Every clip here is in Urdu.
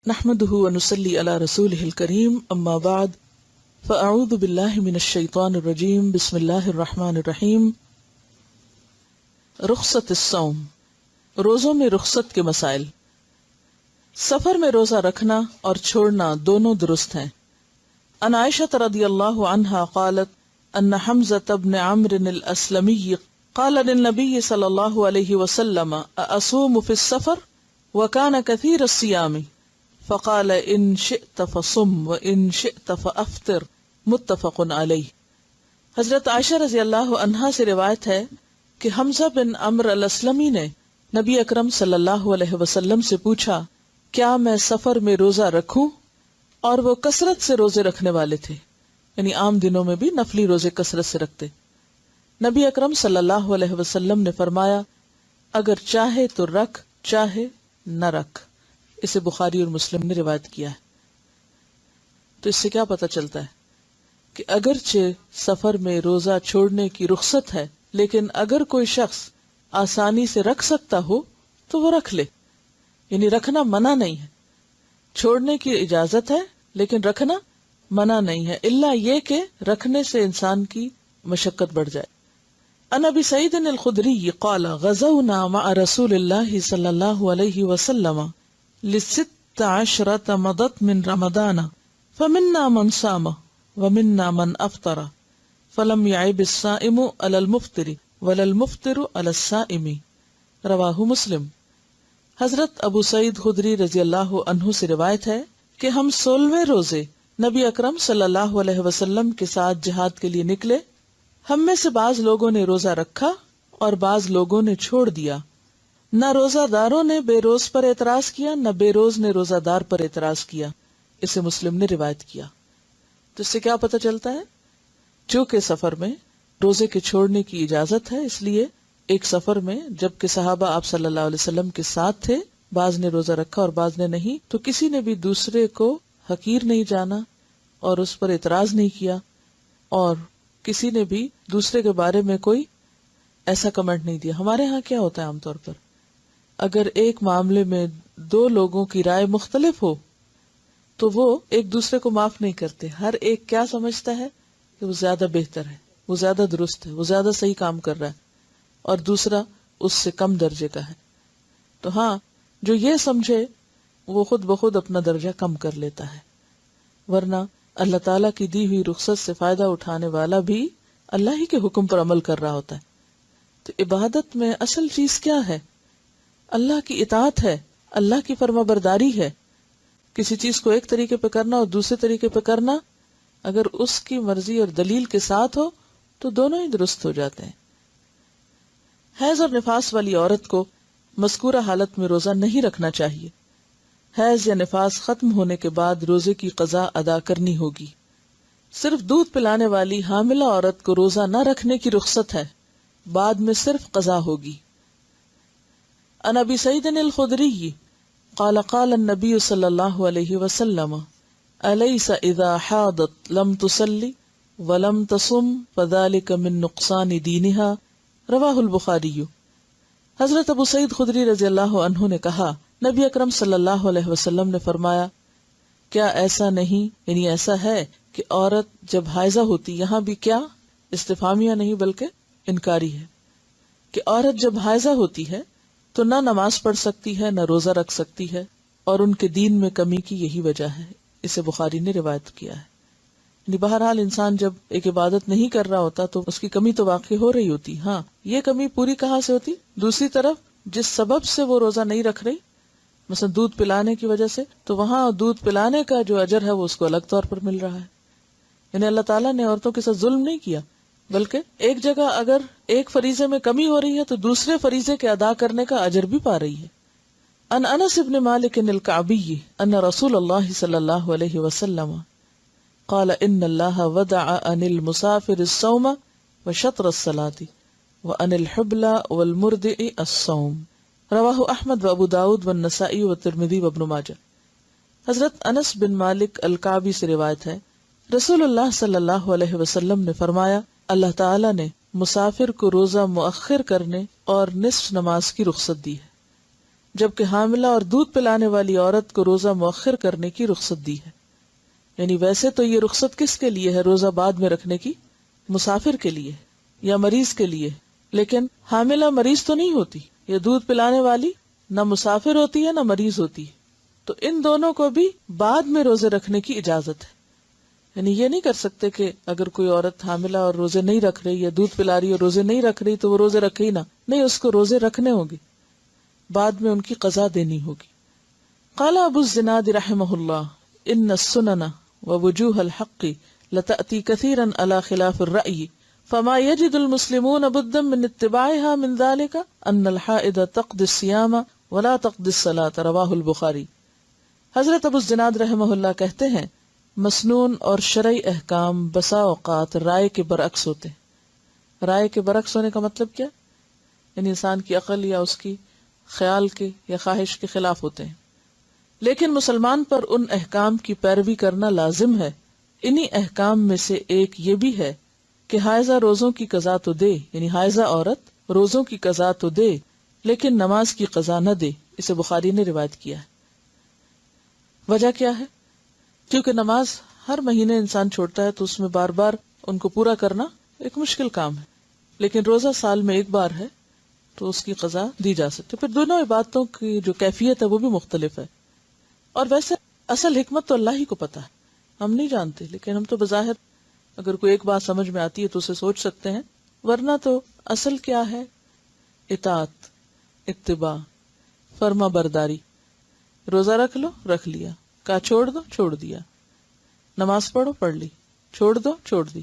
نحمده ونصلي على رسوله الكريم اما بعد فاعوذ بالله من الشیطان الرجیم بسم اللہ الرحمن الرحیم۔ رخصت الصوم، روزوں میں رخصت کے مسائل۔ سفر میں روزہ رکھنا اور چھوڑنا دونوں درست ہیں۔ عن عائشہ رضی اللہ عنہا قالت ان حمزة بن عمرو الاسلمی قال للنبی صلی اللہ علیہ وسلم اصوم فی السفر وكان كثير الصيام فقال ان شئت فصم وان شئت فافطر متفق علیہ۔ حضرت عائشہ رضی اللہ عنہا سے روایت ہے کہ حمزہ بن عمرو الاسلمی نے نبی اکرم صلی اللہ علیہ وسلم سے پوچھا کیا میں سفر میں روزہ رکھوں، اور وہ کثرت سے روزے رکھنے والے تھے، یعنی عام دنوں میں بھی نفلی روزے کثرت سے رکھتے۔ نبی اکرم صلی اللہ علیہ وسلم نے فرمایا اگر چاہے تو رکھ، چاہے نہ رکھ۔ اسے بخاری اور مسلم نے روایت کیا ہے۔ تو اس سے کیا پتہ چلتا ہے کہ اگرچہ سفر میں روزہ چھوڑنے کی رخصت ہے، لیکن اگر کوئی شخص آسانی سے رکھ سکتا ہو تو وہ رکھ لے، یعنی رکھنا منع نہیں ہے، چھوڑنے کی اجازت ہے لیکن رکھنا منع نہیں ہے، الا یہ کہ رکھنے سے انسان کی مشقت بڑھ جائے۔ عن ابی سعید الخدری قال غزونا مع رسول اللہ صلی اللہ علیہ وسلم لست عشرة مضت من رمضان فمنا من صام ومنا من افطر فلم يعب الصائم على المفطر ولا المفطر على الصائم، رواہ مسلم۔ حضرت ابو سعید خدری رضی اللہ عنہ سے روایت ہے کہ ہم 16ویں روزے نبی اکرم صلی اللہ علیہ وسلم کے ساتھ جہاد کے لیے نکلے، ہم میں سے بعض لوگوں نے روزہ رکھا اور بعض لوگوں نے چھوڑ دیا، نہ روزہ داروں نے بے روز پر اعتراض کیا، نہ بے روز نے روزہ دار پر اعتراض کیا۔ اسے مسلم نے روایت کیا۔ تو اس سے کیا پتہ چلتا ہے؟ چونکہ سفر میں روزے کے چھوڑنے کی اجازت ہے، اس لیے ایک سفر میں جبکہ صحابہ آپ صلی اللہ علیہ وسلم کے ساتھ تھے، بعض نے روزہ رکھا اور بعض نے نہیں، تو کسی نے بھی دوسرے کو حقیر نہیں جانا اور اس پر اعتراض نہیں کیا، اور کسی نے بھی دوسرے کے بارے میں کوئی ایسا کمنٹ نہیں دیا۔ ہمارے ہاں کیا ہوتا ہے عام طور پر، اگر ایک معاملے میں دو لوگوں کی رائے مختلف ہو تو وہ ایک دوسرے کو معاف نہیں کرتے، ہر ایک کیا سمجھتا ہے کہ وہ زیادہ بہتر ہے، وہ زیادہ درست ہے، وہ زیادہ صحیح کام کر رہا ہے، اور دوسرا اس سے کم درجے کا ہے۔ تو ہاں، جو یہ سمجھے وہ خود بخود اپنا درجہ کم کر لیتا ہے، ورنہ اللہ تعالیٰ کی دی ہوئی رخصت سے فائدہ اٹھانے والا بھی اللہ ہی کے حکم پر عمل کر رہا ہوتا ہے۔ تو عبادت میں اصل چیز کیا ہے؟ اللہ کی اطاعت ہے، اللہ کی فرما برداری ہے۔ کسی چیز کو ایک طریقے پہ کرنا اور دوسرے طریقے پہ کرنا، اگر اس کی مرضی اور دلیل کے ساتھ ہو تو دونوں ہی درست ہو جاتے ہیں۔ حیض اور نفاس والی عورت کو مذکورہ حالت میں روزہ نہیں رکھنا چاہیے۔ حیض یا نفاس ختم ہونے کے بعد روزے کی قضا ادا کرنی ہوگی۔ صرف دودھ پلانے والی حاملہ عورت کو روزہ نہ رکھنے کی رخصت ہے، بعد میں صرف قضا ہوگی۔ عن ابی سعید الخدری قال قال النبی صلی اللہ علیہ وسلم الیس اذا حاضت لم تصلی ولم تصم فذلک من نقصان دینها، رواہ البخاری۔ حضرت ابو سعید خدری رضی اللہ عنہ نے کہا نبی اکرم صلی اللہ علیہ وسلم نے فرمایا کیا ایسا نہیں، یعنی ایسا ہے کہ عورت جب حائضہ ہوتی، یہاں بھی کیا استفہامیہ نہیں بلکہ انکاری ہے، کہ عورت جب حائضہ ہوتی ہے تو نہ نماز پڑھ سکتی ہے نہ روزہ رکھ سکتی ہے، اور ان کے دین میں کمی کی یہی وجہ ہے۔ اسے بخاری نے روایت کیا ہے۔ یعنی بہرحال انسان جب ایک عبادت نہیں کر رہا ہوتا تو اس کی کمی تو واقع ہو رہی ہوتی، ہاں یہ کمی پوری کہاں سے ہوتی؟ دوسری طرف جس سبب سے وہ روزہ نہیں رکھ رہی، مثلا دودھ پلانے کی وجہ سے، تو وہاں دودھ پلانے کا جو اجر ہے وہ اس کو الگ طور پر مل رہا ہے۔ یعنی اللہ تعالیٰ نے عورتوں کے ساتھ ظلم نہیں کیا، بلکہ ایک جگہ اگر ایک فریضے میں کمی ہو رہی ہے تو دوسرے فریضے کے ادا کرنے کا اجر بھی پا رہی ہے۔ ان انس بن مالک الکعبی ان رسول اللہ صلی اللہ علیہ وسلم قال ان اللہ ودع عن المسافر الصوم وشطر الصلاة وعن الحبل والمرضع الصوم، رواہ احمد وابو داود والنسائی والترمذی وابن ماجہ۔ حضرت انس بن مالک الکعبی سے روایت ہے رسول اللہ صلی اللہ علیہ وسلم نے فرمایا اللہ تعالیٰ نے مسافر کو روزہ مؤخر کرنے اور نصف نماز کی رخصت دی ہے۔ جبکہ حاملہ اور دودھ پلانے والی عورت کو روزہ مؤخر کرنے کی رخصت دی ہے. یعنی ویسے تو یہ رخصت کس کے لیے ہے روزہ بعد میں رکھنے کی؟ مسافر کے لیے یا مریض کے لیے. لیکن حاملہ مریض تو نہیں ہوتی، یہ دودھ پلانے والی نہ مسافر ہوتی ہے نہ مریض ہوتی ہے، تو ان دونوں کو بھی بعد میں روزے رکھنے کی اجازت ہے. یعنی یہ نہیں کر سکتے کہ اگر کوئی عورت حاملہ اور روزے نہیں رکھ رہی یا دودھ پلا رہی اور روزے نہیں رکھ رہی تو وہ روزے رکھے ہی نہ. نہیں، اس کو روزے رکھنے ہوں گے، بعد میں ان کی قضا دینی ہوگی. قال ابو الزناد رحمہ اللہ ان السنن ووجوه الحق لتأتي كثيرا على خلاف الرأي فما يجد المسلمون بدا من اتباعها من ذلك ان الحائض تقضي الصيام ولا تقضي الصلاة رواہ البخاری. حضرت ابو الزناد رحمہ اللہ کہتے ہیں مسنون اور شرعی احکام بسا اوقات رائے کے برعکس ہوتے ہیں. رائے کے برعکس ہونے کا مطلب کیا؟ یعنی انسان کی عقل یا اس کی خیال کے یا خواہش کے خلاف ہوتے ہیں. لیکن مسلمان پر ان احکام کی پیروی کرنا لازم ہے. انہی احکام میں سے ایک یہ بھی ہے کہ حائضہ روزوں کی قضا تو دے، یعنی حائضہ عورت روزوں کی قضا تو دے لیکن نماز کی قضا نہ دے. اسے بخاری نے روایت کیا ہے. وجہ کیا ہے؟ کیونکہ نماز ہر مہینے انسان چھوڑتا ہے تو اس میں بار بار ان کو پورا کرنا ایک مشکل کام ہے، لیکن روزہ سال میں ایک بار ہے تو اس کی قضا دی جا سکتی. پھر دونوں عبادتوں کی جو کیفیت ہے وہ بھی مختلف ہے. اور ویسے اصل حکمت تو اللہ ہی کو پتا ہے، ہم نہیں جانتے. لیکن ہم تو بظاہر اگر کوئی ایک بات سمجھ میں آتی ہے تو اسے سوچ سکتے ہیں، ورنہ تو اصل کیا ہے؟ اطاعت، اتباع، فرما برداری. روزہ رکھ لو، رکھ لیا. کہا چھوڑ دو، چھوڑ دیا. نماز پڑھو، پڑھ لی. چھوڑ دو، چھوڑ دی.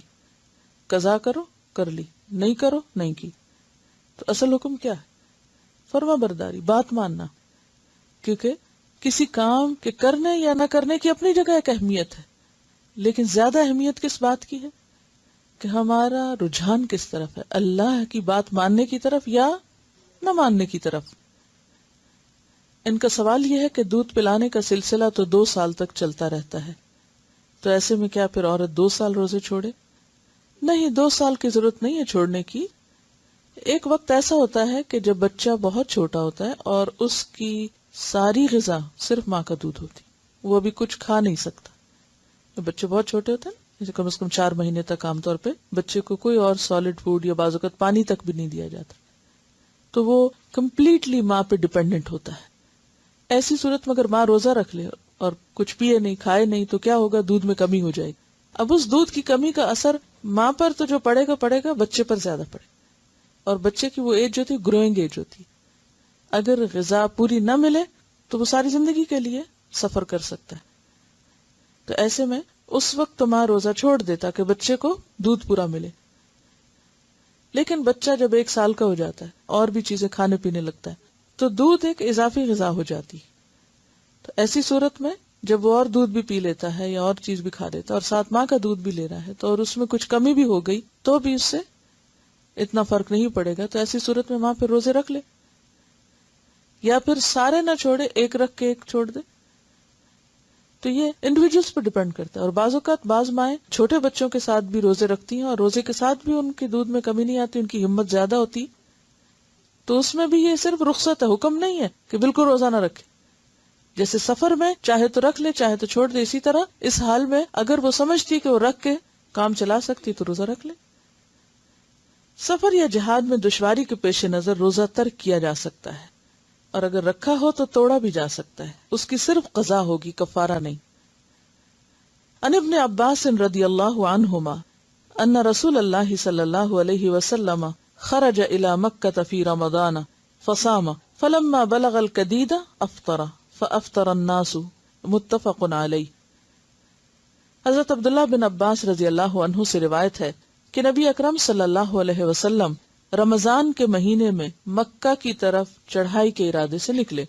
قضا کرو، کر لی. نہیں کرو، نہیں کی. تو اصل حکم کیا ہے؟ فرما برداری، بات ماننا. کیونکہ کسی کام کے کرنے یا نہ کرنے کی اپنی جگہ ایک اہمیت ہے، لیکن زیادہ اہمیت کس بات کی ہے کہ ہمارا رجحان کس طرف ہے، اللہ کی بات ماننے کی طرف یا نہ ماننے کی طرف. ان کا سوال یہ ہے کہ دودھ پلانے کا سلسلہ تو 2 سال تک چلتا رہتا ہے، تو ایسے میں کیا پھر عورت 2 سال روزے چھوڑے؟ نہیں، 2 سال کی ضرورت نہیں ہے چھوڑنے کی. ایک وقت ایسا ہوتا ہے کہ جب بچہ بہت چھوٹا ہوتا ہے اور اس کی ساری غذا صرف ماں کا دودھ ہوتی، وہ ابھی کچھ کھا نہیں سکتا. جب بچے بہت چھوٹے ہوتے ہیں، جیسے کم از کم 4 مہینے تک عام طور پہ بچے کو کوئی اور سالڈ فوڈ یا بعض اوقات پانی تک بھی نہیں دیا جاتا، تو وہ کمپلیٹلی ماں پہ ڈیپینڈنٹ ہوتا ہے. ایسی صورت میں اگر ماں روزہ رکھ لے اور کچھ پیے نہیں، کھائے نہیں، تو کیا ہوگا؟ دودھ میں کمی ہو جائے گی. اب اس دودھ کی کمی کا اثر ماں پر تو جو پڑے گا بچے پر زیادہ پڑے. اور بچے کی وہ ایج جو تھی گروئنگ ایج ہوتی، اگر غذا پوری نہ ملے تو وہ ساری زندگی کے لیے سفر کر سکتا ہے. تو ایسے میں اس وقت تو ماں روزہ چھوڑ دے تاکہ بچے کو دودھ پورا ملے. لیکن بچہ جب 1 سال کا ہو جاتا ہے اور بھی چیزیں کھانے پینے لگتا ہے تو دودھ ایک اضافی غذا ہو جاتی. تو ایسی صورت میں جب وہ اور دودھ بھی پی لیتا ہے یا اور چیز بھی کھا لیتا ہے اور ساتھ ماں کا دودھ بھی لے رہا ہے، تو اور اس میں کچھ کمی بھی ہو گئی تو بھی اس سے اتنا فرق نہیں پڑے گا. تو ایسی صورت میں ماں پھر روزے رکھ لے، یا پھر سارے نہ چھوڑے، ایک رکھ کے ایک چھوڑ دے. تو یہ انڈیویجولس پہ ڈیپینڈ کرتا ہے. اور بعض اوقات بعض مائیں چھوٹے بچوں کے ساتھ بھی روزے رکھتی ہیں اور روزے کے ساتھ بھی ان کے دودھ میں کمی نہیں آتی، ان کی ہمت زیادہ ہوتی، تو اس میں بھی یہ صرف رخصت ہے، حکم نہیں ہے کہ بالکل روزہ نہ رکھے. جیسے سفر میں چاہے تو رکھ لے چاہے تو چھوڑ دے، اسی طرح اس حال میں اگر وہ سمجھتی کہ وہ رکھ کے کام چلا سکتی تو روزہ رکھ لے. سفر یا جہاد میں دشواری کے پیش نظر روزہ ترک کیا جا سکتا ہے، اور اگر رکھا ہو تو توڑا بھی جا سکتا ہے، اس کی صرف قضا ہوگی، کفارہ نہیں. عن ابن عباس رضی اللہ عنہما ان رسول اللہ صلی اللہ علیہ وسلم خرج الى مکہ فی رمضان فصام فلما بلغ القدید افطر فافطر الناس، متفق علیہ. حضرت عبداللہ بن عباس رضی اللہ عنہ سے روایت ہے کہ نبی اکرم صلی اللہ علیہ وسلم رمضان کے مہینے میں مکہ کی طرف چڑھائی کے ارادے سے نکلے.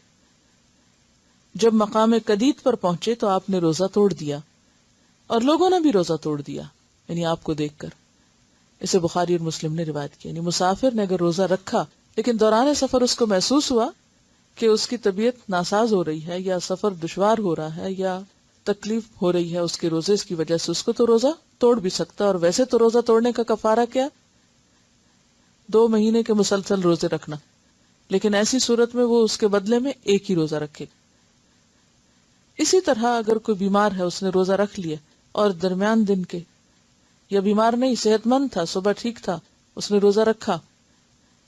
جب مقام قدید پر پہنچے تو آپ نے روزہ توڑ دیا اور لوگوں نے بھی روزہ توڑ دیا، یعنی آپ کو دیکھ کر. اسے بخاری اور مسلم نے روایت کی. یعنی مسافر نے اگر روزہ رکھا لیکن دوران سفر اس کو محسوس ہوا کہ اس کی طبیعت ناساز ہو رہی ہے یا سفر دشوار ہو رہا ہے یا تکلیف ہو رہی ہے اس کے روزے کی وجہ سے، اس کو تو روزہ توڑ بھی سکتا. اور ویسے تو روزہ توڑنے کا کفارہ کیا؟ 2 مہینے کے مسلسل روزے رکھنا. لیکن ایسی صورت میں وہ اس کے بدلے میں ایک ہی روزہ رکھے گا۔ اسی طرح اگر کوئی بیمار ہے، اس نے روزہ رکھ لیا اور درمیان دن کے، یا بیمار نہیں، صحت مند تھا، صبح ٹھیک تھا، اس نے روزہ رکھا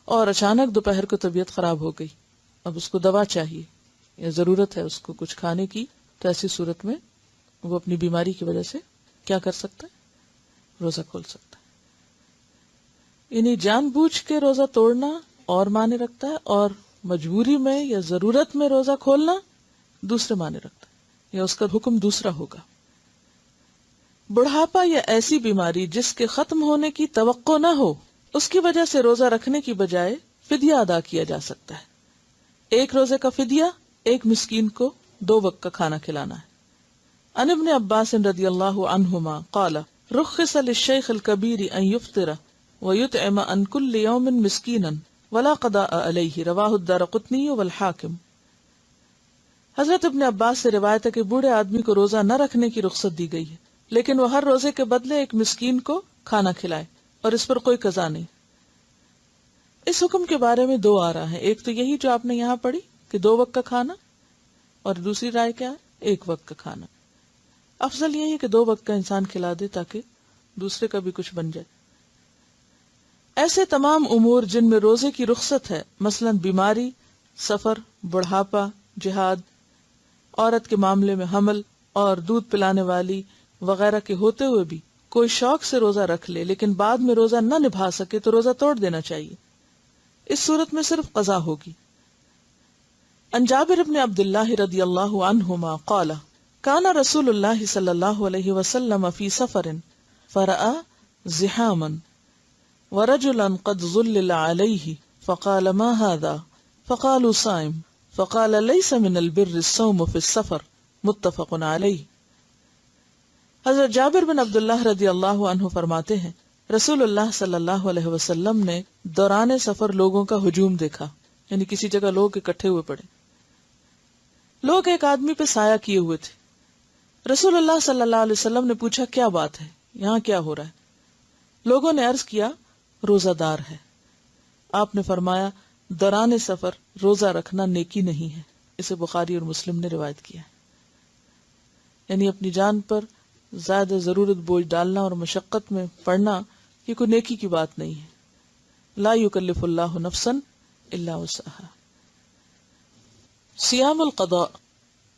اور اچانک دوپہر کو طبیعت خراب ہو گئی، اب اس کو دوا چاہیے یا ضرورت ہے اس کو کچھ کھانے کی، تو ایسی صورت میں وہ اپنی بیماری کی وجہ سے کیا کر سکتا ہے؟ روزہ کھول سکتا ہے۔ یعنی جان بوجھ کے روزہ توڑنا اور معنی رکھتا ہے، اور مجبوری میں یا ضرورت میں روزہ کھولنا دوسرے معنی رکھتا ہے، یا اس کا حکم دوسرا ہوگا۔ بڑھاپا یا ایسی بیماری جس کے ختم ہونے کی توقع نہ ہو، اس کی وجہ سے روزہ رکھنے کی بجائے فدیہ ادا کیا جا سکتا ہے۔ ایک روزے کا فدیہ ایک مسکین کو 2 وقت کا کھانا کھلانا ہے۔ عن ابن عباس رضی اللہ عنہما قال رخص للشیخ الکبیر ان یفطر ویطعم عن کل یوم مسکینا ولا قضاء علیہ، رواہ الدارقطنی والحاکم۔ حضرت ابن عباس سے روایت ہے کہ بوڑھے آدمی کو روزہ نہ رکھنے کی رخصت دی گئی ہے، لیکن وہ ہر روزے کے بدلے ایک مسکین کو کھانا کھلائے اور اس پر کوئی قضا نہیں۔ اس حکم کے بارے میں 2 آرا ہیں، ایک تو یہی جو آپ نے یہاں پڑھی کہ 2 وقت کا کھانا، اور دوسری رائے کیا ہے؟ 1 وقت کا کھانا۔ افضل یہی ہے کہ 2 وقت کا انسان کھلا دے تاکہ دوسرے کا بھی کچھ بن جائے۔ ایسے تمام امور جن میں روزے کی رخصت ہے، مثلا بیماری، سفر، بڑھاپا، جہاد، عورت کے معاملے میں حمل اور دودھ پلانے والی وغیرہ کے ہوتے ہوئے بھی کوئی شوق سے روزہ رکھ لے لیکن بعد میں روزہ نہ نبھا سکے تو روزہ توڑ دینا چاہیے۔ اس صورت میں صرف قضا ہوگی۔ عن جابر بن عبد اللہ رضی اللہ عنہما قال کان رسول اللہ صلی اللہ علیہ وسلم فی سفر فرأى زحاما ورجلا قد ظلل علیہ فقال ما هذا فقالوا صائم فقال ليس من البر الصوم في السفر متفق علیہ۔ حضرت جابر بن عبداللہ رضی اللہ عنہ فرماتے ہیں رسول اللہ صلی اللہ علیہ وسلم نے دوران سفر لوگوں کا ہجوم دیکھا، یعنی کسی جگہ لوگ اکٹھے ہوئے پڑے، لوگ ایک آدمی پہ سایہ کیے ہوئے تھے۔ رسول اللہ صلی اللہ علیہ وسلم نے پوچھا کیا بات ہے، یہاں کیا ہو رہا ہے؟ لوگوں نے عرض کیا روزہ دار ہے۔ آپ نے فرمایا دوران سفر روزہ رکھنا نیکی نہیں ہے۔ اسے بخاری اور مسلم نے روایت کیا ہے۔ یعنی اپنی جان پر زیادہ ضرورت بوجھ ڈالنا اور مشقت میں پڑنا یہ کوئی نیکی کی بات نہیں ہے۔ لا یکلف اللہ نفسا الا وسعها۔ صیام القضاء،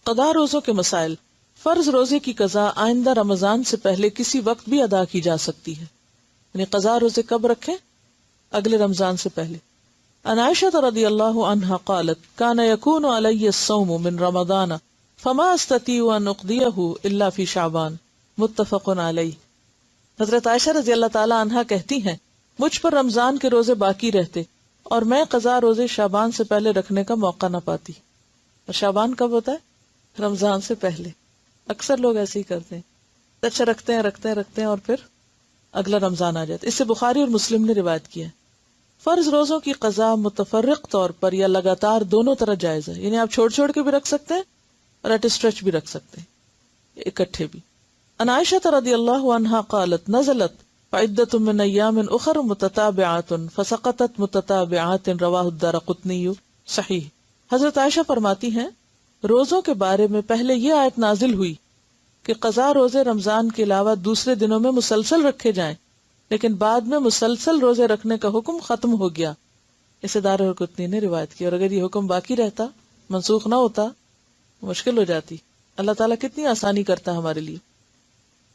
قضاء روزوں کے مسائل۔ فرض روزے کی قضا آئندہ رمضان سے پہلے کسی وقت بھی ادا کی جا سکتی ہے، یعنی قضاء روزے کب رکھیں؟ اگلے رمضان سے پہلے۔ عن عائشہ رضی اللہ عنہا قالت کان یکون علی الصوم من رمضان فما استطیع ان اقضیہ الا فی شعبان متفق علیہ۔ حضرت عائشہ رضی اللہ تعالی عنہا کہتی ہیں مجھ پر رمضان کے روزے باقی رہتے اور میں قضاء روزے شعبان سے پہلے رکھنے کا موقع نہ پاتی۔ اور شعبان کب ہوتا ہے؟ رمضان سے پہلے۔ اکثر لوگ ایسے ہی کرتے ہیں، اچھا رکھتے ہیں اور پھر اگلا رمضان آ جاتا ہے۔ اس سے بخاری اور مسلم نے روایت کیا ہے۔ فرض روزوں کی قضا متفرق طور پر یا لگاتار دونوں طرح جائز ہے، یعنی آپ چھوڑ کے بھی رکھ سکتے ہیں اور ایٹ اسٹریچ بھی رکھ سکتے ہیں، اکٹھے بھی۔ عن عائشہ رضی اللہ عنہا قالت نزلت فعدۃ من ایام اخر متتابعات فسقطت متتابعات، رواہ الدارقطنی صحیح۔ حضرت عائشہ فرماتی ہیں روزوں کے بارے میں پہلے یہ آیت نازل ہوئی کہ قضاء روزے رمضان کے علاوہ دوسرے دنوں میں مسلسل رکھے جائیں، لیکن بعد میں مسلسل روزے رکھنے کا حکم ختم ہو گیا۔ اسے دارقطنی نے روایت کی، اور اگر یہ حکم باقی رہتا، منسوخ نہ ہوتا، مشکل ہو جاتی۔ اللہ تعالیٰ کتنی آسانی کرتا ہے ہمارے لیے۔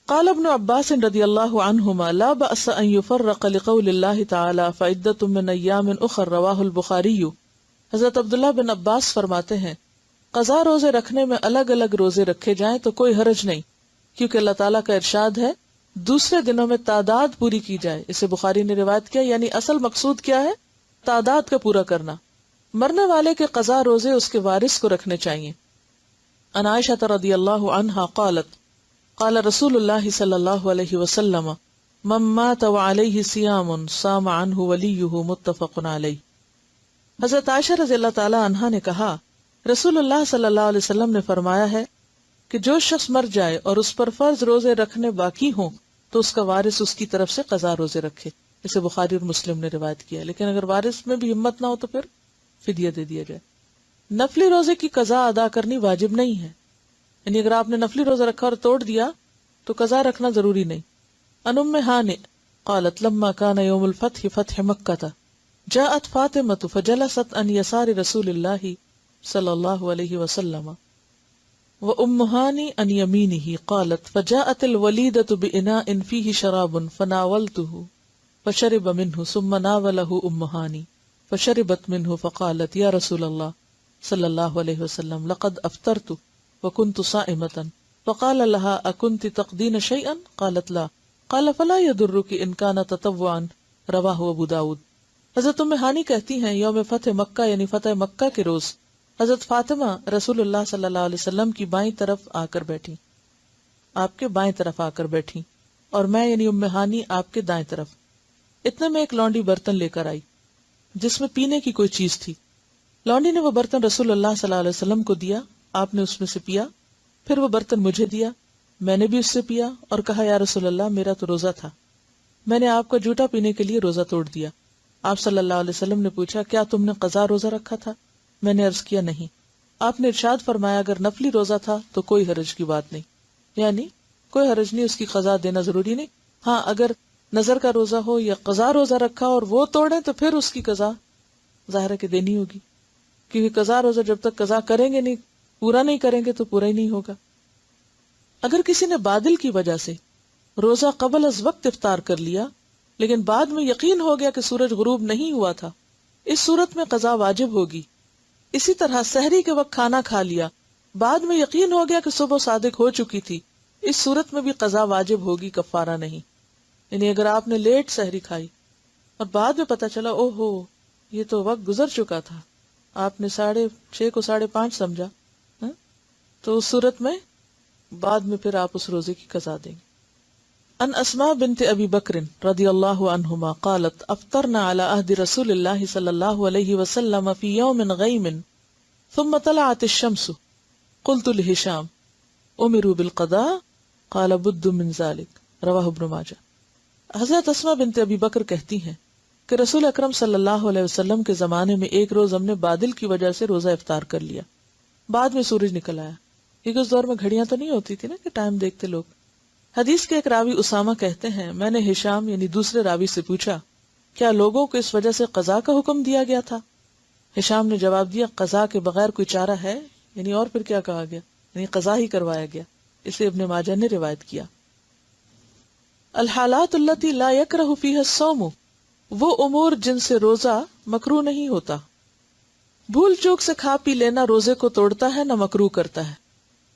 قال ابن عباس رضی اللہ عنہما لا بأس ان يفرق لقول اللہ تعالی فعدۃ من ایام اخر، رواہ البخاری۔ حضرت عبداللہ بن عباس فرماتے ہیں قضاء روزے رکھنے میں الگ الگ روزے رکھے جائیں تو کوئی حرج نہیں، کیونکہ اللہ تعالیٰ کا ارشاد ہے دوسرے دنوں میں تعداد پوری کی جائے۔ اسے بخاری نے روایت کیا، یعنی اصل مقصود کیا ہے؟ تعداد کا پورا کرنا۔ مرنے والے کے قضاء روزے اس کے وارث کو رکھنے چاہیے۔ عن عائشہ رضی اللہ عنہا قالت قال رسول اللہ صلی اللہ علیہ وسلم من مات وعلیہ صیام صام عنہ ولیہ، متفق علیہ۔ حضرت عائشہ رضی اللہ تعالی عنہا نے کہا رسول اللہ صلی اللہ علیہ وسلم نے فرمایا ہے کہ جو شخص مر جائے اور اس پر فرض روزے رکھنے باقی ہوں تو اس کا وارث اس کی طرف سے قضاء روزے رکھے۔ اسے بخاری اور مسلم نے روایت کیا، لیکن اگر وارث میں بھی ہمت نہ ہو تو پھر فدیہ دے دیا جائے. نفلی روزے کی قضا ادا کرنی واجب نہیں ہے، یعنی اگر آپ نے نفلی روزہ رکھا اور توڑ دیا تو قضا رکھنا ضروری نہیں. عن ام ہانئ قالت لما كان يوم الفتح فتح مكة جاءت فاطمة فجلست عن يسار رسول الله صلى الله عليه وسلم وام هانئ عن يمينه قالت فجاءت الوليدة بإناء فيه شراب فناولته فشرب منه ثم ناوله ام هانئ فشربت منه فقالت يا رسول الله صلى الله عليه وسلم لقد أفطرت وكنت صائمة فقال لها أكنت تقضين شيئا قالت لا قال فلا يضرك إن كان تطوعا رواہ ابو داود. حضرت ام ہانی کہتی ہیں یوم فتح مکہ یعنی فتح مکہ کے روز حضرت فاطمہ رسول اللہ صلی اللہ علیہ وسلم کی بائیں طرف آ کر بیٹھی، آپ کے بائیں طرف آ کر بیٹھی، اور میں یعنی ام ہانی آپ کے دائیں طرف. اتنے میں ایک لونڈی برتن لے کر آئی جس میں پینے کی کوئی چیز تھی. لونڈی نے وہ برتن رسول اللہ صلی اللہ علیہ وسلم کو دیا، آپ نے اس میں سے پیا، پھر وہ برتن مجھے دیا، میں نے بھی اس سے پیا اور کہا یا رسول اللہ میرا تو روزہ تھا، میں نے آپ کا جھوٹا پینے کے لیے روزہ توڑ دیا. آپ صلی اللہ علیہ وسلم نے پوچھا کیا تم نے قضا روزہ رکھا تھا؟ میں نے عرض کیا نہیں. آپ نے ارشاد فرمایا اگر نفلی روزہ تھا تو کوئی حرج کی بات نہیں، یعنی کوئی حرج نہیں، اس کی قضا دینا ضروری نہیں. ہاں اگر نظر کا روزہ ہو یا قضا روزہ رکھا اور وہ توڑے تو پھر اس کی قضا ظاہر ہے کہ دینی ہوگی، کیونکہ قضا روزہ جب تک قضا کریں گے نہیں، پورا نہیں کریں گے تو پورا ہی نہیں ہوگا. اگر کسی نے بادل کی وجہ سے روزہ قبل از وقت افطار کر لیا لیکن بعد میں یقین ہو گیا کہ سورج غروب نہیں ہوا تھا، اس صورت میں قضا واجب ہوگی. اسی طرح سحری کے وقت کھانا کھا لیا، بعد میں یقین ہو گیا کہ صبح صادق ہو چکی تھی، اس صورت میں بھی قضا واجب ہوگی، کفارہ نہیں. یعنی اگر آپ نے لیٹ سحری کھائی اور بعد میں پتا چلا او ہو یہ تو وقت گزر چکا تھا، آپ نے 6:30 کو 5:30 سمجھا، تو اس صورت میں بعد میں پھر آپ اس روزے کی قضا دیں گے. ان اسماء بنت ابی بکر رضی اللہ عنہما قالت افطرنا على عهد رسول اللہ صلی اللہ علیہ وسلم فی یوم غیم ثم طلعت الشمس قلت لہشام امروا بالقضاء قال بد من ذلك رواہ ابن ماجہ. حضرت اسماء بنت ابی بکر کہتی ہیں کہ رسول اکرم صلی اللہ علیہ وسلم کے زمانے میں ایک روز ہم نے بادل کی وجہ سے روزہ افطار کر لیا، بعد میں سورج نکل آیا، کیونکہ اس دور میں گھڑیاں تو نہیں ہوتی تھی نا کہ ٹائم دیکھتے لوگ. حدیث کے ایک راوی اسامہ کہتے ہیں میں نے ہشام یعنی دوسرے راوی سے پوچھا کیا لوگوں کو اس وجہ سے قضا کا حکم دیا گیا تھا؟ ہشام نے جواب دیا قضا کے بغیر کوئی چارہ ہے، یعنی اور پھر کیا کہا گیا، یعنی قضا ہی کروایا گیا. اسے ابن ماجہ نے روایت کیا. الحالات التي لا يكره فيها الصوم، وہ امور جن سے روزہ مکروہ نہیں ہوتا. بھول چوک سے کھا پی لینا روزے کو توڑتا ہے نہ مکروہ کرتا ہے.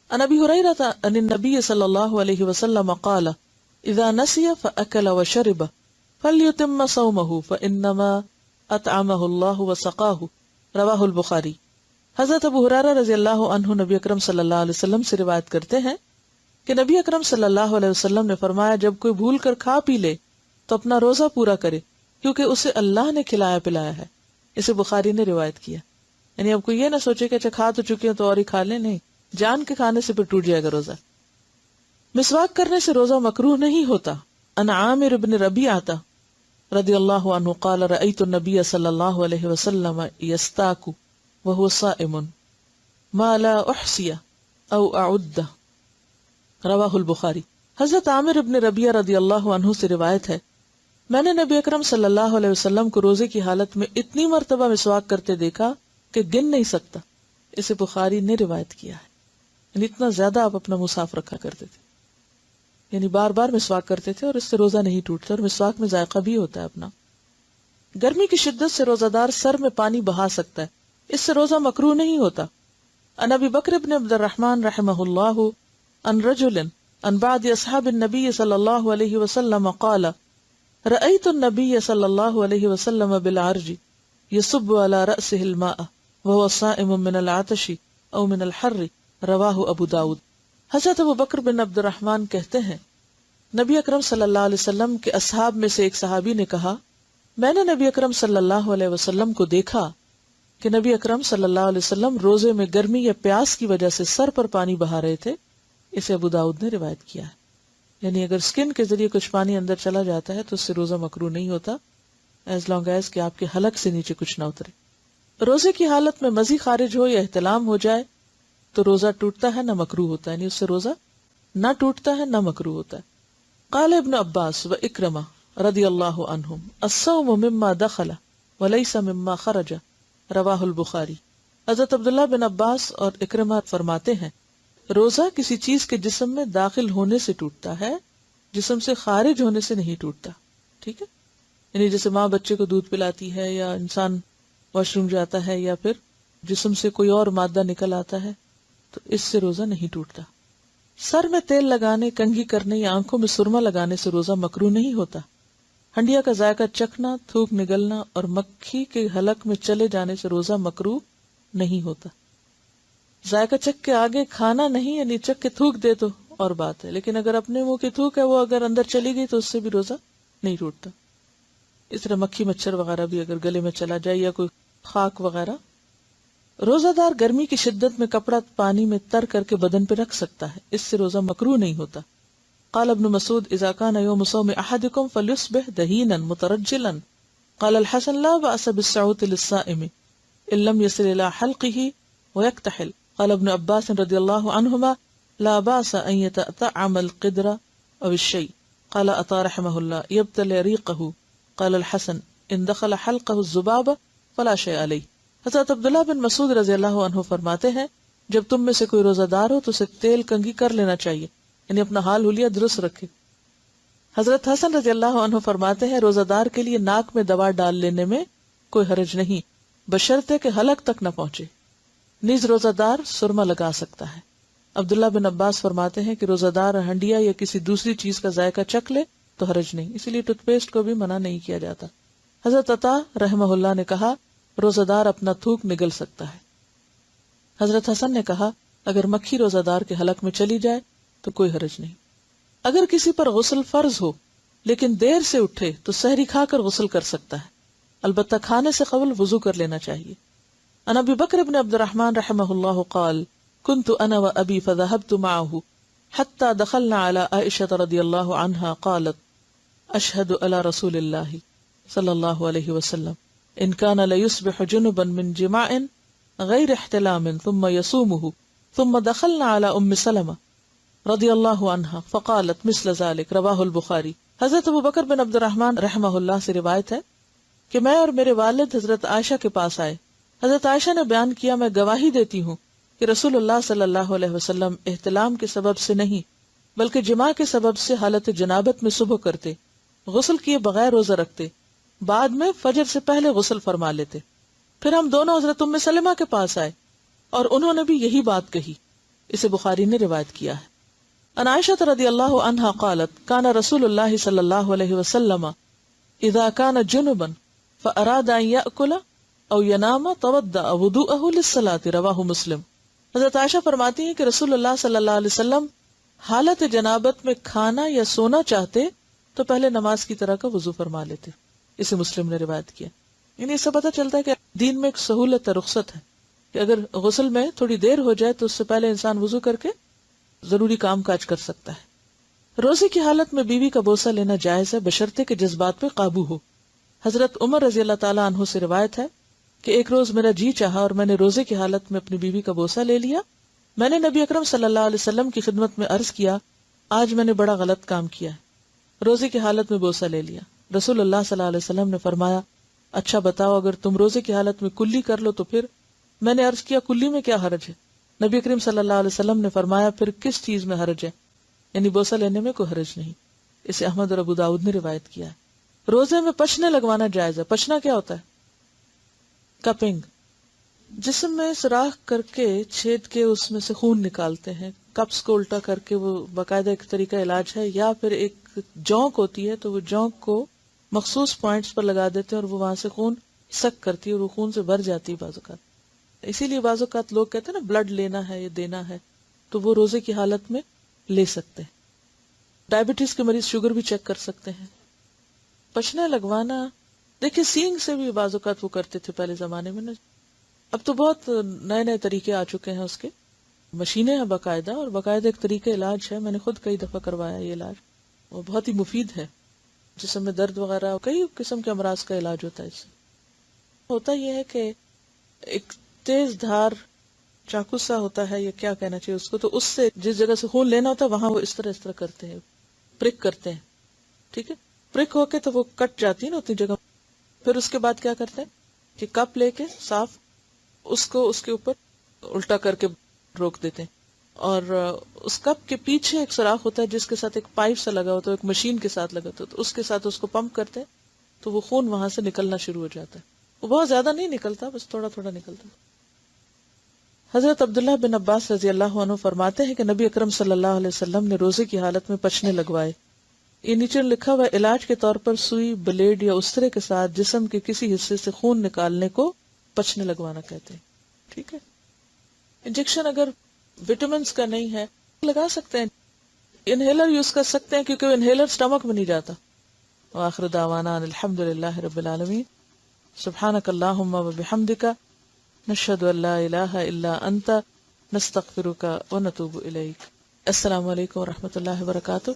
عن ابی ہریرہ ان النبی صلی اللہ علیہ وسلم قال اذا نسی فاکل وشرب فلیتم صومه فانما اطعمه اللہ وسقاہ رواہ البخاری. حضرت ابو ہریرہ رضی اللہ عنہ نبی اکرم صلی اللہ علیہ وسلم سے روایت کرتے ہیں کہ نبی اکرم صلی اللہ علیہ وسلم نے فرمایا جب کوئی بھول کر کھا پی لے تو اپنا روزہ پورا کرے کیونکہ اسے اللہ نے کھلایا پلایا ہے. اسے بخاری نے روایت کیا. یعنی اب کوئی یہ نہ سوچے کہ اچھا کھا تو چکے ہیں تو اور ہی کھا لیں، نہیں، جان کے کھانے سے پھر ٹوٹ جائے گا روزہ. مسواک کرنے سے روزہ مکروہ نہیں ہوتا. ان عامر بن ربیعہ رضی اللہ عنہ قال رأیت النبی صلی اللہ علیہ وسلم یستاک وهو صائم ما لا احصی او اعد رواہ البخاری. حضرت عامر بن ربیعہ رضی اللہ عنہ سے روایت ہے میں نے نبی اکرم صلی اللہ علیہ وسلم کو روزے کی حالت میں اتنی مرتبہ مسواک کرتے دیکھا کہ گن نہیں سکتا. اسے بخاری نے روایت کیا ہے. یعنی اتنا زیادہ آپ اپنا منہ صاف رکھا کرتے تھے، یعنی بار بار مسواک کرتے تھے اور اس سے روزہ نہیں ٹوٹتا، اور مسواک میں ذائقہ بھی ہوتا ہے اپنا. گرمی کی شدت سے روزہ دار سر میں پانی بہا سکتا ہے، اس سے روزہ مکروہ نہیں ہوتا. ان ابی بکر بن عبد الرحمن رحمہ اللہ ان رجل ان بعض اصحاب النبی صلی اللہ علیہ وسلم قال رأیت النبی صلی اللہ علیہ وسلم بالعرج یصب علی رأسہ الماء وهو صائم من العطش او من الحر رواہ ابو داود. حضرت ابو بکر بن عبد الرحمن کہتے ہیں نبی اکرم صلی اللہ علیہ وسلم کے اصحاب میں سے ایک صحابی نے کہا میں نے نبی اکرم صلی اللہ علیہ وسلم کو دیکھا کہ نبی اکرم صلی اللہ علیہ وسلم روزے میں گرمی یا پیاس کی وجہ سے سر پر پانی بہا رہے تھے. اسے ابو داؤد نے روایت کیا ہے. یعنی اگر سکن کے ذریعے کچھ پانی اندر چلا جاتا ہے تو اس سے روزہ مکروہ نہیں ہوتا، ایز لانگ ایز کہ آپ کے حلق سے نیچے کچھ نہ اترے. روزے کی حالت میں مزی خارج ہو یا احتلام ہو جائے تو روزہ ٹوٹتا ہے نہ مکروہ ہوتا ہے، یعنی اس سے روزہ نہ ٹوٹتا ہے نہ مکروہ ہوتا ہے۔ قال ابن عباس و اکرمہ رضی اللہ عنہم الصوم مما دخل ولیس مما خرج، رواہ البخاری۔ حضرت عبداللہ بن عباس اور اکرمہ فرماتے ہیں روزہ کسی چیز کے جسم میں داخل ہونے سے ٹوٹتا ہے، جسم سے خارج ہونے سے نہیں ٹوٹتا، ٹھیک ہے؟ یعنی جیسے ماں بچے کو دودھ پلاتی ہے، یا انسان واش روم جاتا ہے، یا پھر جسم سے کوئی اور مادہ نکل آتا ہے، تو اس سے روزہ نہیں ٹوٹتا۔ سر میں تیل لگانے، کنگھی کرنے یا آنکھوں میں سرما لگانے سے روزہ مکروہ نہیں ہوتا۔ ہنڈیا کا ذائقہ چکھنا، تھوک نگلنا اور مکھی کے حلق میں چلے جانے سے روزہ مکروہ نہیں ہوتا۔ ذائقہ چکھ کے آگے کھانا نہیں، یعنی چکھ کے تھوک دے تو اور بات ہے، لیکن اگر اپنے منہ کی تھوک ہے وہ اگر اندر چلی گئی تو اس سے بھی روزہ نہیں ٹوٹتا۔ اس طرح مکھی مچھر وغیرہ بھی اگر گلے میں چلا جائے یا کوئی خاک وغیرہ۔ روزہ دار گرمی کی شدت میں کپڑا پانی میں تر کر کے بدن پہ رکھ سکتا ہے، اس سے روزہ مکروہ نہیں ہوتا۔ قال ابن مسعود اذا كان يوم صوم احدكم فليصبح دهينا مترجلا قال الحسن لا بأس بالسعوط للصائم ان لم يصل الى حلقه ويكتحل قال ابن عباس رضي الله عنهما لا بأس ان يتطعم القدر او الشيء قال عطاء رحمه الله يبتلع ريقه قال الحسن ان دخل حلقه الذباب فلا شيء عليه۔ حضرت عبداللہ بن مسعود رضی اللہ عنہ فرماتے ہیں جب تم میں سے کوئی روزہ دار ہو تو اسے تیل کنگھی کر لینا چاہیے، یعنی اپنا حال حلیہ درست رکھے۔ حضرت حسن رضی اللہ عنہ فرماتے ہیں روزہ دار کے لیے ناک میں دوا ڈال لینے میں کوئی حرج نہیں، بشرطے کہ حلق تک نہ پہنچے۔ نیز روزہ دار سرما لگا سکتا ہے۔ عبداللہ بن عباس فرماتے ہیں کہ روزہ دار ہنڈیا یا کسی دوسری چیز کا ذائقہ چکھ لے تو حرج نہیں، اسی لیے ٹوتھ پیسٹ کو بھی منع نہیں کیا جاتا۔ حضرت عطا رحمہ اللہ نے کہا روزہ دار اپنا تھوک نگل سکتا ہے۔ حضرت حسن نے کہا اگر مکھی روزہ دار کے حلق میں چلی جائے تو کوئی حرج نہیں۔ اگر کسی پر غسل فرض ہو لیکن دیر سے اٹھے تو سحری کھا کر غسل کر سکتا ہے، البتہ کھانے سے قبل وضو کر لینا چاہیے۔ عن ابی بکر بن عبد الرحمن رحمہ اللہ قال كنت انا وابی فذهبت معه حتى دخلنا على عائشة رضی اللہ عنها قالت اشهد على رسول اللہ صلی اللہ علیہ وسلم ان كان ليصبح جنبا من جماع غیر احتلام ثم يصومه ثم دخلنا على ام سلمہ رضی اللہ عنہا فقالت مثل ذلك رواہ البخاری۔ حضرت ابو بکر بن عبد الرحمن رحمہ اللہ سے روایت ہے کہ میں اور میرے والد حضرت عائشہ کے پاس آئے۔ حضرت عائشہ نے بیان کیا میں گواہی دیتی ہوں کہ رسول اللہ صلی اللہ علیہ وسلم احتلام کے سبب سے نہیں بلکہ جماع کے سبب سے حالت جنابت میں صبح کرتے، غسل کیے بغیر روزہ رکھتے، بعد میں فجر سے پہلے غسل فرما لیتے۔ پھر ہم دونوں حضرت ام سلمہ کے پاس آئے اور انہوں نے بھی یہی بات کہی۔ اسے بخاری نے روایت کیا ہے۔ ان عائشہ رضی اللہ عنہا قالت کان رسول اللہ صلی اللہ علیہ وسلم اذا کان جنبا فاراد ان یأکل او ینام توضأ وضوءه للصلاة رواہ مسلم۔ حضرت عائشہ فرماتی ہیں کہ رسول اللہ صلی اللہ علیہ وسلم حالت جنابت میں کھانا یا سونا چاہتے تو پہلے نماز کی طرح کا وضو فرما لیتے۔ اسے مسلم نے روایت کیا۔ یعنی اس سے پتہ چلتا ہے کہ دین میں ایک سہولت ہے، رخصت ہے کہ اگر غسل میں تھوڑی دیر ہو جائے تو اس سے پہلے انسان وضو کر کے ضروری کام کاج کر سکتا ہے۔ روزے کی حالت میں بیوی کا بوسہ لینا جائز ہے بشرطے کہ جذبات پہ قابو ہو۔ حضرت عمر رضی اللہ تعالیٰ عنہ سے روایت ہے کہ ایک روز میرا جی چاہا اور میں نے روزے کی حالت میں اپنی بیوی کا بوسہ لے لیا۔ میں نے نبی اکرم صلی اللہ علیہ وسلم کی خدمت میں عرض کیا آج میں نے بڑا غلط کام کیا ہے، روزے کی حالت میں بوسہ لے لیا۔ رسول اللہ صلی اللہ علیہ وسلم نے فرمایا اچھا بتاؤ اگر تم روزے کی حالت میں کلی کر لو تو پھر؟ میں نے عرض کیا کلی میں کیا حرج ہے؟ نبی کریم صلی اللہ علیہ وسلم نے فرمایا پھر کس چیز میں حرج ہے؟ یعنی بوسہ لینے میں کوئی حرج نہیں۔ اسے احمد اور ابو داؤد نے روایت کیا ہے۔ روزے میں پچنے لگوانا جائز ہے۔ پچنا کیا ہوتا ہے؟ کپنگ، جسم میں سوراخ کر کے چھید کے اس میں سے خون نکالتے ہیں، کپس کو الٹا کر کے، وہ باقاعدہ ایک طریقہ علاج ہے۔ یا پھر ایک جونک ہوتی ہے تو وہ جونک کو مخصوص پوائنٹس پر لگا دیتے ہیں اور وہ وہاں سے خون سک کرتی ہے اور وہ خون سے بھر جاتی ہے بعض اوقات۔ اسی لیے بعض اوقات لوگ کہتے ہیں نا بلڈ لینا ہے یا دینا ہے، تو وہ روزے کی حالت میں لے سکتے ہیں۔ ڈائبٹیز کے مریض شوگر بھی چیک کر سکتے ہیں۔ پچنا لگوانا دیکھیں سینگ سے بھی بعض اوقات وہ کرتے تھے پہلے زمانے میں نا، اب تو بہت نئے نئے طریقے آ چکے ہیں، اس کے مشینیں ہیں باقاعدہ اور باقاعدہ ایک طریقہ علاج ہے۔ میں نے خود کئی دفعہ کروایا یہ علاج، وہ بہت ہی مفید ہے۔ جسم میں درد وغیرہ کئی قسم کے امراض کا علاج ہوتا ہے۔ اس سے ہوتا یہ ہے کہ ایک تیز دھار چاقو سا ہوتا ہے یا کیا کہنا چاہیے اس کو، تو اس سے جس جگہ سے خون لینا ہوتا ہے وہاں وہ اس طرح کرتے ہیں، پرک کرتے ہیں. ٹھیک ہے، پرک ہو کے تو وہ کٹ جاتی ہے نا اتنی جگہ. پھر اس کے بعد کیا کرتے ہیں کہ کپ لے کے صاف اس کو اس کے اوپر الٹا کر کے روک دیتے ہیں، اور اس کپ کے پیچھے ایک سوراخ ہوتا ہے جس کے ساتھ ایک پائپ سا لگا ہوتا ہے، ایک مشین کے ساتھ لگا ہوتا ہے، تو اس کے ساتھ اس کو پمپ کرتے ہیں تو وہ خون وہاں سے نکلنا شروع ہو جاتا ہے. وہ بہت زیادہ نہیں نکلتا، بس تھوڑا تھوڑا نکلتا. حضرت عبداللہ بن عباس رضی اللہ عنہ فرماتے ہیں کہ نبی اکرم صلی اللہ علیہ وسلم نے روزے کی حالت میں پچنے لگوائے. یہ نیچے لکھا ہوا علاج کے طور پر سوئی، بلیڈ یا استرے کے ساتھ جسم کے کسی حصے سے خون نکالنے کو پچنے لگوانا کہتے ہیں. ٹھیک ہے، انجیکشن اگر وٹامنس کا نہیں ہے لگا سکتے ہیں، انہیلر یوز کر سکتے ہیں کیونکہ انہیلر سٹمک میں نہیں جاتا. وآخر دعوانا ان الحمد للہ رب العالمین. سبحانک اللہم وبحمدک، نشہد ان لا الہ الا انت، نستغفرک ونتوب الیک. السلام علیکم ورحمۃ اللہ وبرکاتہ.